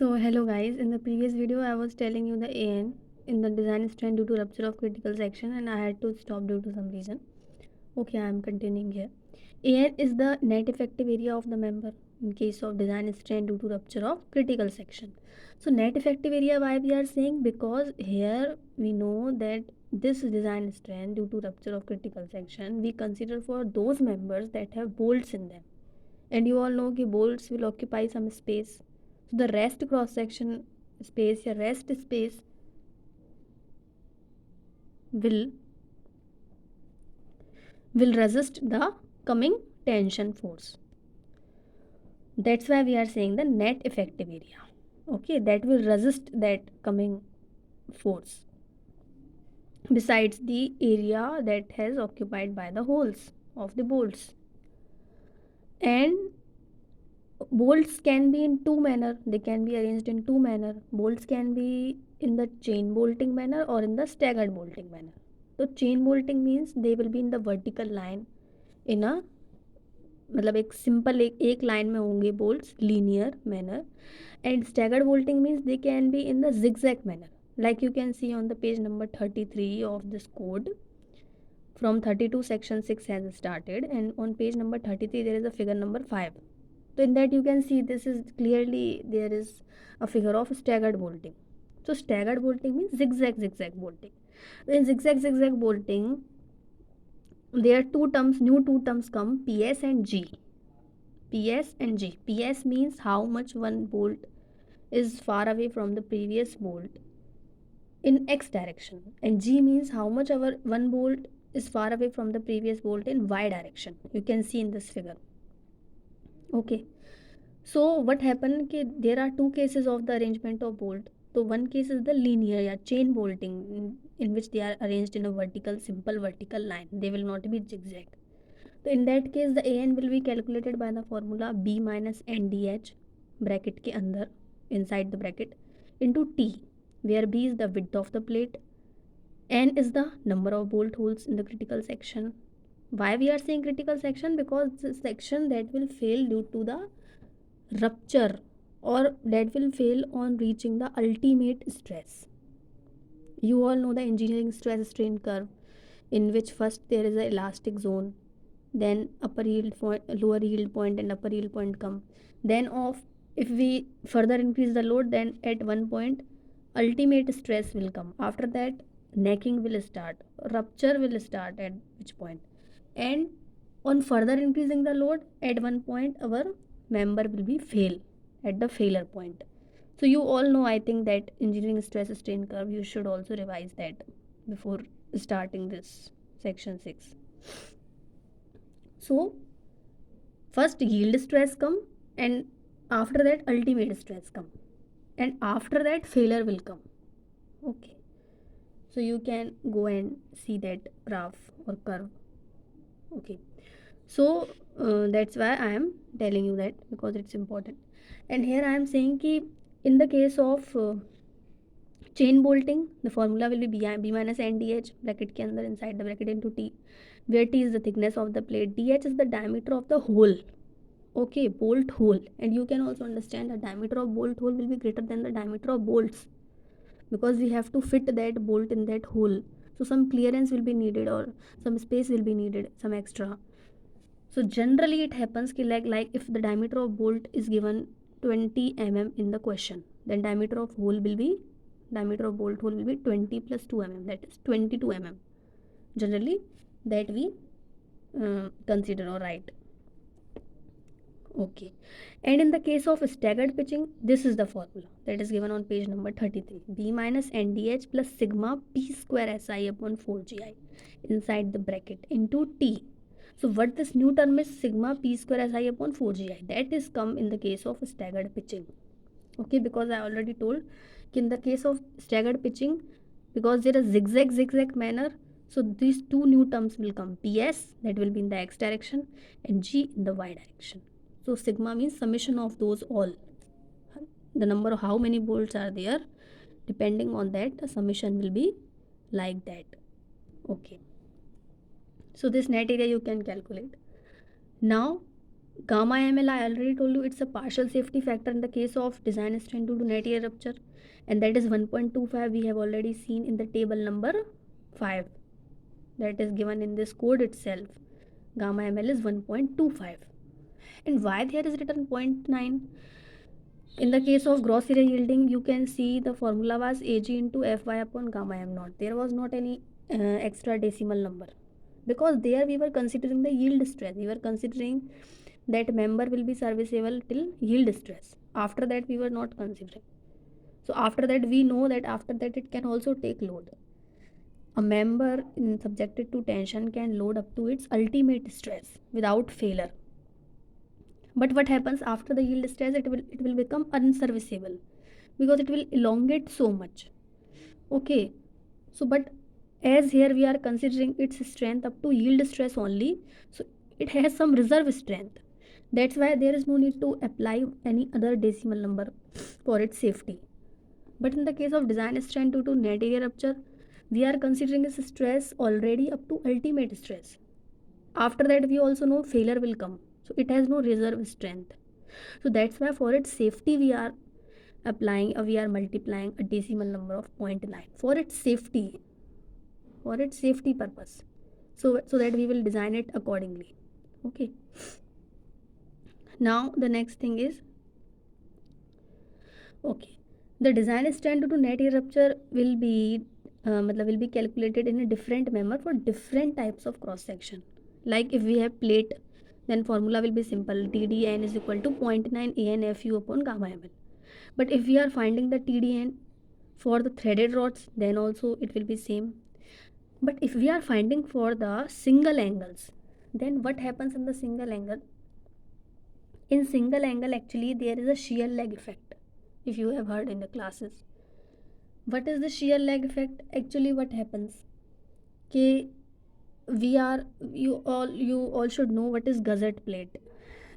So hello guys, in the previous video I was telling you the AN in the design strand due to rupture of critical section and I had to stop due to some reason. Okay, I am continuing here. AN is the net effective area of the member in case of design strand due to rupture of critical section. So net effective area, why we are saying, because here we know that this design strand due to rupture of critical section we consider for those members that have bolts in them, and you all know that bolts will occupy some space. So the rest cross section space या rest space will resist the coming tension force. That's why we are saying the net effective area. Okay, that will resist that coming force besides the area that has occupied by the holes of the bolts. And bolts can be in two manner, they can be arranged in two manner. Bolts can be in the chain bolting manner or in the staggered bolting manner. So chain bolting means they will be in the vertical line in a मतलब एक simple एक line में होंगे bolts linear manner. And staggered bolting means they can be in the zigzag manner like you can see on the page number 33 of this code. From 32 section 6 has started and on page number 33 there is a figure number 5. So in that you can see this is clearly there is a figure of staggered bolting. So staggered bolting means zigzag bolting. In zigzag bolting there are new two terms come, PS and G. PS and G. PS means how much one bolt is far away from the previous bolt in X direction, and G means how much our one bolt is far away from the previous bolt in Y direction. You can see in this figure. Okay, so what happened कि there are two cases of the arrangement of bolt. So one case is the linear या chain bolting in which they are arranged in a vertical, simple vertical line. They will not be zigzag. So in that case the AN will be calculated by the formula B minus NDH bracket के अंदर inside the bracket into T, where B is the width of the plate, N is the number of bolt holes in the critical section. Why we are saying critical section? Because the section that will fail due to the rupture or that will fail on reaching the ultimate stress. You all know the engineering stress strain curve, in which first there is a elastic zone, then upper yield point, lower yield point and upper yield point come. Then of if we further increase the load, then at one point ultimate stress will come. After that necking will start, rupture will start at which point, and on further increasing the load at one point our member will be fail at the failure point. So you all know, I think, that engineering stress strain curve. You should also revise that before starting this section 6. So first yield stress come, and after that ultimate stress come, and after that failure will come. Okay, so you can go and see that graph or curve. Okay, so that's why I am telling you that, because it's important. And here I am saying ki in the case of chain bolting, the formula will be B minus NDH bracket के अंदर inside the bracket into T, where T is the thickness of the plate, DH is the diameter of the hole. Okay, bolt hole. And you can also understand the diameter of bolt hole will be greater than the diameter of bolts, because we have to fit that bolt in that hole. So some clearance will be needed or some space will be needed, some extra. So generally it happens ki like if the diameter of bolt is given 20 mm in the question, then diameter of bolt hole will be 20 plus 2 mm, that is 22 mm. Generally that we consider or write. Okay, and in the case of staggered pitching, this is the formula that is given on page number 33. B minus NDH plus sigma P square SI upon 4GI inside the bracket into T. So what this new term is, sigma P square SI upon 4GI, that is come in the case of staggered pitching. Okay, because I already told in the case of staggered pitching, because there is zigzag manner, so these two new terms will come, PS that will be in the X direction and G in the Y direction. So sigma means summation of those all, the number of how many bolts are there, depending on that the summation will be like that. Okay, so this net area you can calculate. Now Gamma ML, I already told you, it's a partial safety factor in the case of design strength due to net area rupture, and that is 1.25. We have already seen in the table number 5 that is given in this code itself. Gamma ML is 1.25. And why there is written 0.9? In the case of gross area yielding, you can see the formula was Ag into Fy upon gamma m naught. There was not any extra decimal number, because there we were considering the yield stress. We were considering that member will be serviceable till yield stress. After that we were not considering. So after that we know that after that it can also take load. A member subjected to tension can load up to its ultimate stress without failure. But what happens after the yield stress? It will become unserviceable because it will elongate so much. Okay, so but as here we are considering its strength up to yield stress only, so it has some reserve strength. That's why there is no need to apply any other decimal number for its safety. But in the case of design strength due to net area rupture, we are considering its stress already up to ultimate stress. After that we also know failure will come, so it has no reserve strength. So that's why for its safety we are applying we are multiplying a decimal number of 0.9 for its safety, for its safety purpose, so that we will design it accordingly. Okay, now the next thing is, okay, the design strength due to net area rupture will be will be calculated in a different manner for different types of cross section. Like if we have plate, then formula will be simple, TDN is equal to 0.9 ANFU upon gamma ml. But if we are finding the TDN for the threaded rods, then also it will be same. But if we are finding for the single angles, then what happens in the single angle? In single angle actually there is a shear lag effect, if you have heard in the classes. What is the shear lag effect? Actually what happens, okay, you all should know what is gusset plate.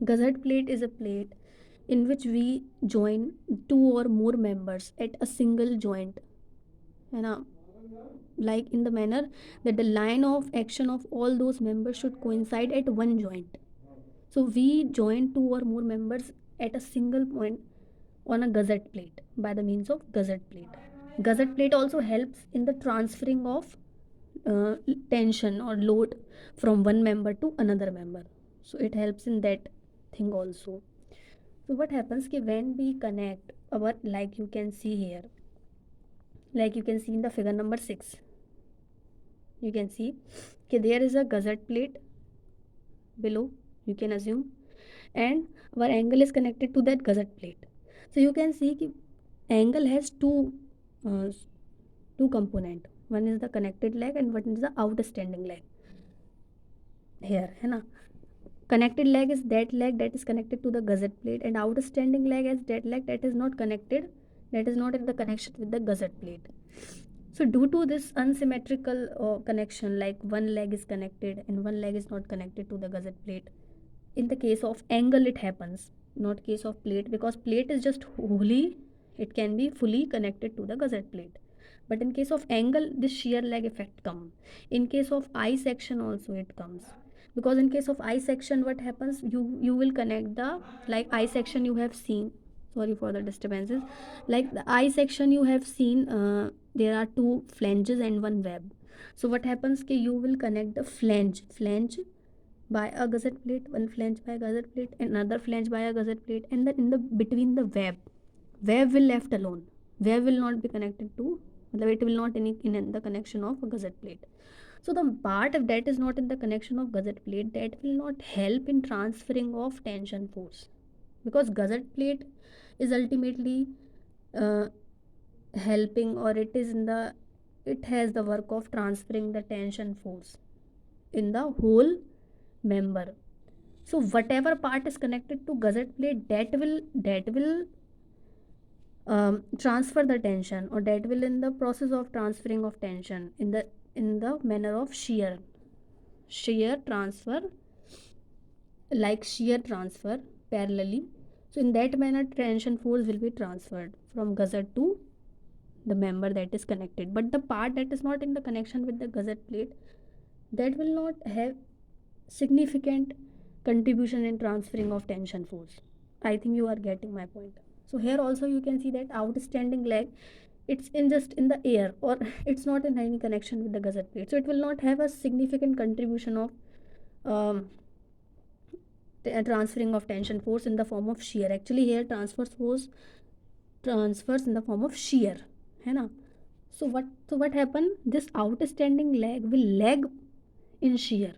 Gusset plate is a plate in which we join two or more members at a single joint, and like in the manner that the line of action of all those members should coincide at one joint. So we join two or more members at a single point on a gusset plate by the means of gusset plate. Gusset plate also helps in the transferring of uh, tension or load from one member to another member. So it helps in that thing also. So what happens ki when we connect our, like you can see here, like you can see in the figure number 6, you can see कि there is a gusset plate below, you can assume, and our angle is connected to that gusset plate. So you can see कि angle has uh, two component, one is the connected leg and one is the outstanding leg. Here है ना, connected leg is that leg that is connected to the gusset plate, and outstanding leg is that leg that is not connected, that is not in the connection with the gusset plate. So due to this unsymmetrical connection, like one leg is connected and one leg is not connected to the gusset plate, in the case of angle it happens, not case of plate, because plate is just wholly, it can be fully connected to the gusset plate. But in case of angle this shear lag effect come. In case of I section also it comes, because in case of I section what happens, you will connect the, like I section you have seen, sorry for the disturbances, like the I section you have seen, there are two flanges and one web. So what happens कि you will connect the flange by a gusset plate, one flange by a gusset plate, another flange by a gusset plate, and then in the between the web will left alone, web will not be connected to, it will not in the connection of a gusset plate. So the part of that is not in the connection of gusset plate, that will not help in transferring of tension force, because gusset plate is ultimately uh, helping, or it is in the, it has the work of transferring the tension force in the whole member. So whatever part is connected to gusset plate, that will transfer the tension, or that will in the process of transferring of tension in the manner of shear transfer, like shear transfer parallelly. So in that manner tension force will be transferred from gusset to the member that is connected. But the part that is not in the connection with the gusset plate, that will not have significant contribution in transferring of tension force. I think you are getting my point. So here also you can see that outstanding lag, it's in just in the air, or it's not in any connection with the gusset plate, so it will not have a significant contribution of um, transferring of tension force in the form of shear. Actually here transfers in the form of shear, है ना. So what happened, this outstanding lag will lag in shear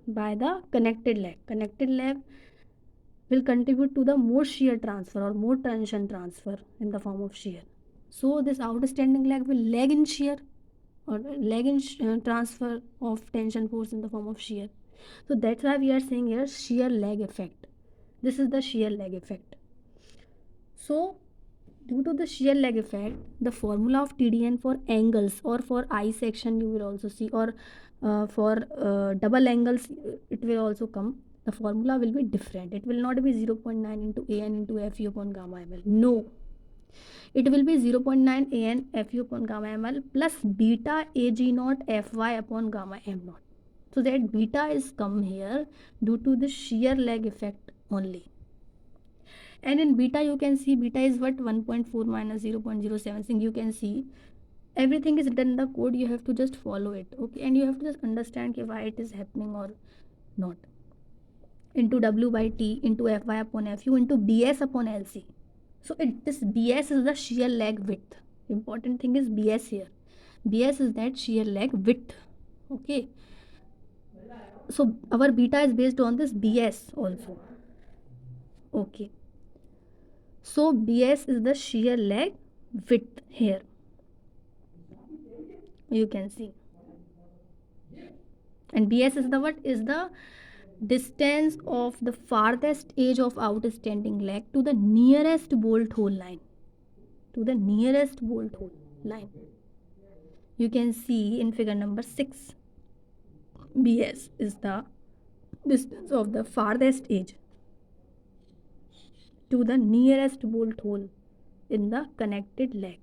by the connected lag will contribute to the more shear transfer or more tension transfer in the form of shear. So this outstanding lag will lag in shear or lag in transfer of tension force in the form of shear. So that's why we are saying here shear lag effect. This is the shear lag effect. So due to the shear lag effect, the formula of TDN for angles or for I section you will also see, or for double angles it will also come. The formula will be different. It will not be 0.9 into AN into FU upon gamma ml. No, it will be 0.9 AN FU upon gamma ml plus beta AG naught FY upon gamma m naught. So that beta is come here due to the shear lag effect only. And in beta you can see beta is what, 1.4 minus 0.076. You can see everything is written in the code, you have to just follow it, okay, and you have to just understand why it is happening or not. Into W by T into Fy upon Fu into Bs upon Lc. So this Bs is the shear lag width. Important thing is Bs here. Bs is that shear lag width, okay. So our beta is based on this Bs also, okay. So Bs is the shear lag width here, you can see. And Bs is the what, is the distance of the farthest edge of outstanding lag to the nearest bolt hole line, to the nearest bolt hole line. You can see in figure number 6, Bs is the distance of the farthest edge to the nearest bolt hole in the connected leg.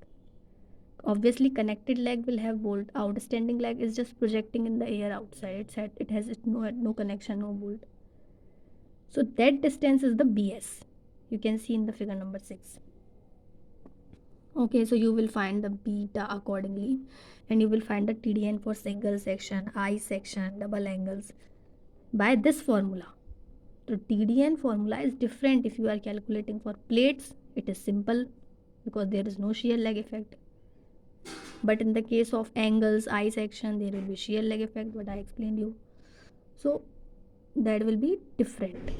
Obviously connected leg will have bolt, outstanding leg is just projecting in the air outside, it has no connection, no bolt. So that distance is the Bs, you can see in the figure number 6. Okay, so you will find the beta accordingly, and you will find the TDN for single section, I section, double angles by this formula. So TDN formula is different. If you are calculating for plates, it is simple because there is no shear lag effect. But in the case of angles, I section, there will be shear lag effect, what I explained you. So that will be different.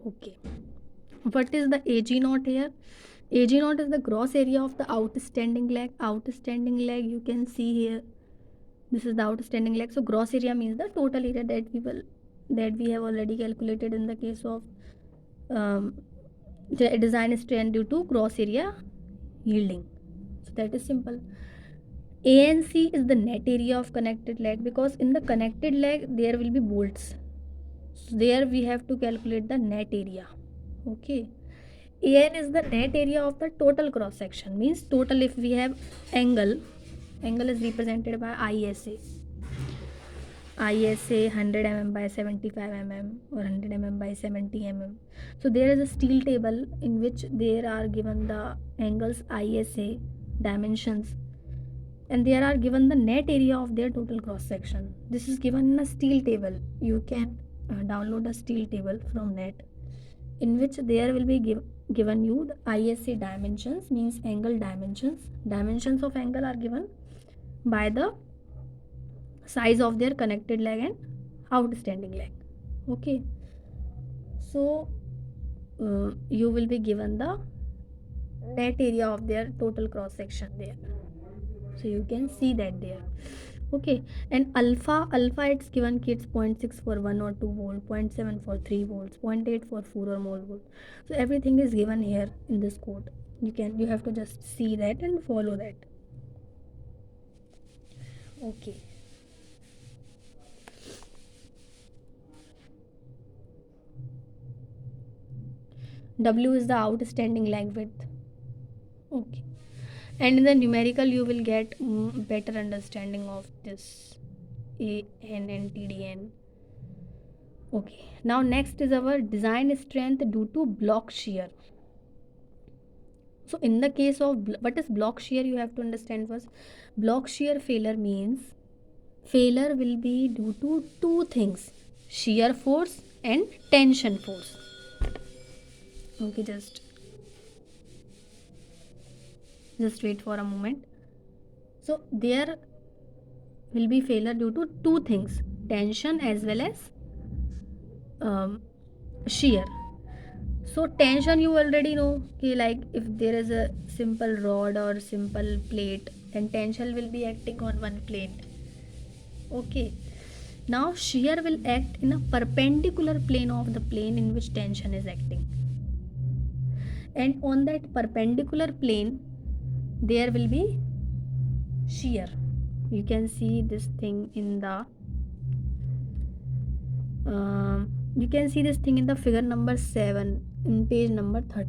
Okay. What is the AG naught here? AG naught is the gross area of the outstanding leg. Outstanding leg you can see here. This is the outstanding leg. So gross area means the total area that we have already calculated in the case of design strain due to gross area yielding. So that is simple. ANC is the net area of connected leg, because in the connected leg there will be bolts. So there we have to calculate the net area. Okay. AN is the net area of the total cross section, means total. If we have angle is represented by ISA 100 mm by 75 mm or 100 mm by 70 mm. So there is a steel table in which there are given the angles ISA dimensions, and there are given the net area of their total cross section. This is given in a steel table. You can download a steel table from net, in which there will be given you the ISA dimensions, means angle dimensions. Dimensions of angle are given by the size of their connected leg and outstanding leg. Okay. So you will be given the net area of their total cross section there. So you can see that there. Okay. And alpha it's given kids 0.6 for 1 or 2 volt, 0.7 for 3 volts, 0.8 for 4 or more volts. So everything is given here in this code. You have to just see that and follow that. Okay. W is the outstanding leg width. Okay. And in the numerical you will get better understanding of this AN and TDN. Okay, now next is our design strength due to block shear. So in the case of what is block shear, you have to understand first. Block shear failure means failure will be due to two things: shear force and tension force. Okay, just wait for a moment. So there will be failure due to two things: tension as well as shear. So tension, you already know कि like if there is a simple rod or simple plate, then tension will be acting on one plate. Okay, now shear will act in a perpendicular plane of the plane in which tension is acting, and on that perpendicular plane there will be shear. You can see this thing in the you can see this thing in the figure number 7 in page number 30.